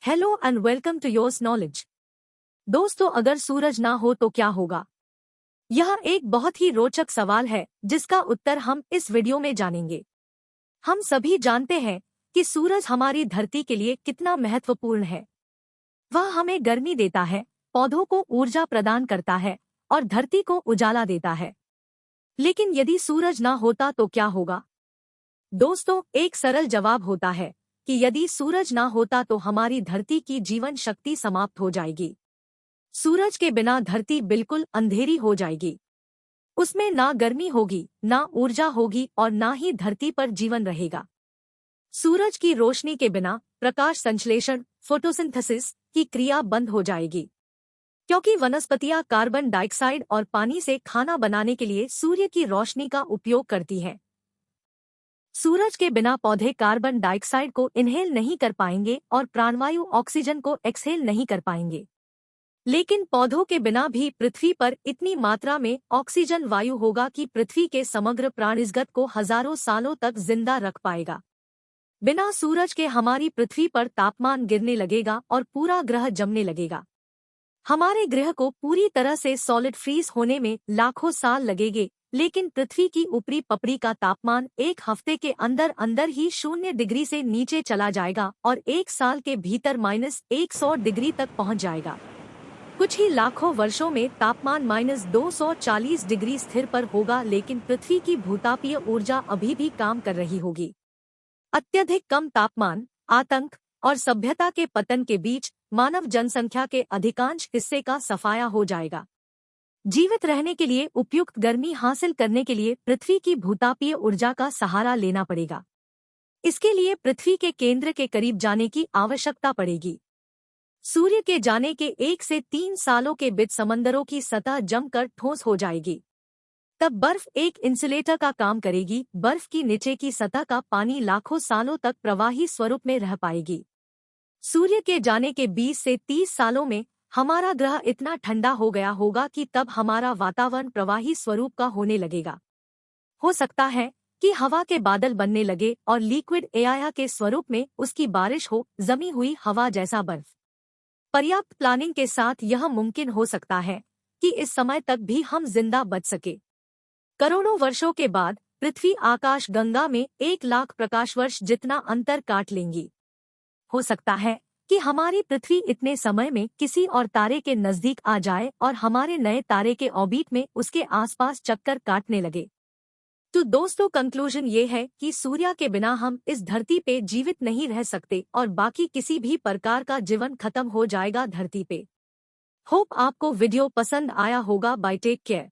Hello and welcome to yours knowledge. दोस्तों, अगर सूरज ना हो तो क्या होगा? यह एक बहुत ही रोचक सवाल है जिसका उत्तर हम इस वीडियो में जानेंगे। हम सभी जानते हैं कि सूरज हमारी धरती के लिए कितना महत्वपूर्ण है। वह हमें गर्मी देता है, पौधों को ऊर्जा प्रदान करता है और धरती को उजाला देता है। लेकिन यदि सूरज ना होता तो क्या होगा? दोस्तों, एक सरल जवाब होता है कि यदि सूरज ना होता तो हमारी धरती की जीवन शक्ति समाप्त हो जाएगी। सूरज के बिना धरती बिल्कुल अंधेरी हो जाएगी। उसमें ना गर्मी होगी, ना ऊर्जा होगी और ना ही धरती पर जीवन रहेगा। सूरज की रोशनी के बिना प्रकाश संश्लेषण फोटोसिंथेसिस की क्रिया बंद हो जाएगी, क्योंकि वनस्पतियां कार्बन डाइऑक्साइड और पानी से खाना बनाने के लिए सूर्य की रोशनी का उपयोग करती हैं। सूरज के बिना पौधे कार्बन डाइऑक्साइड को इनहेल नहीं कर पाएंगे और प्राणवायु ऑक्सीजन को एक्सहेल नहीं कर पाएंगे। लेकिन पौधों के बिना भी पृथ्वी पर इतनी मात्रा में ऑक्सीजन वायु होगा कि पृथ्वी के समग्र प्राणिजगत को हजारों सालों तक जिंदा रख पाएगा। बिना सूरज के हमारी पृथ्वी पर तापमान गिरने लगेगा और पूरा ग्रह जमने लगेगा। हमारे ग्रह को पूरी तरह से सॉलिड फ्रीज होने में लाखों साल लगेंगे, लेकिन पृथ्वी की ऊपरी पपड़ी का तापमान एक हफ्ते के अंदर अंदर ही 0 डिग्री से नीचे चला जाएगा और एक साल के भीतर -100 डिग्री तक पहुंच जाएगा। कुछ ही लाखों वर्षों में तापमान -240 डिग्री स्थिर पर होगा, लेकिन पृथ्वी की भूतापीय ऊर्जा अभी भी काम कर रही होगी। अत्यधिक कम तापमान, आतंक और सभ्यता के पतन के बीच मानव जनसंख्या के अधिकांश हिस्से का सफाया हो जाएगा। जीवित रहने के लिए उपयुक्त गर्मी हासिल करने के लिए पृथ्वी की भूतापीय ऊर्जा का सहारा लेना पड़ेगा। इसके लिए पृथ्वी के केंद्र के करीब जाने की आवश्यकता पड़ेगी। सूर्य के जाने के 1 से 3 सालों के बीच समंदरों की सतह जमकर ठोस हो जाएगी। तब बर्फ एक इंसुलेटर का काम करेगी। बर्फ की नीचे की सतह का पानी लाखों सालों तक प्रवाही स्वरूप में रह पाएगी। सूर्य के जाने के 20 से 30 सालों में हमारा ग्रह इतना ठंडा हो गया होगा कि तब हमारा वातावरण प्रवाही स्वरूप का होने लगेगा। हो सकता है कि हवा के बादल बनने लगे और लिक्विड एयर के स्वरूप में उसकी बारिश हो, जमी हुई हवा जैसा बर्फ। पर्याप्त प्लानिंग के साथ यह मुमकिन हो सकता है कि इस समय तक भी हम जिंदा बच सके। करोड़ों वर्षों के बाद पृथ्वी आकाश गंगा में 1 लाख प्रकाश वर्ष जितना अंतर काट लेंगी। हो सकता है कि हमारी पृथ्वी इतने समय में किसी और तारे के नजदीक आ जाए और हमारे नए तारे के ऑर्बिट में उसके आसपास चक्कर काटने लगे। तो दोस्तों, कंक्लूजन ये है कि सूर्य के बिना हम इस धरती पे जीवित नहीं रह सकते और बाकी किसी भी प्रकार का जीवन खत्म हो जाएगा धरती पे। होप आपको वीडियो पसंद आया होगा। Bye, take care.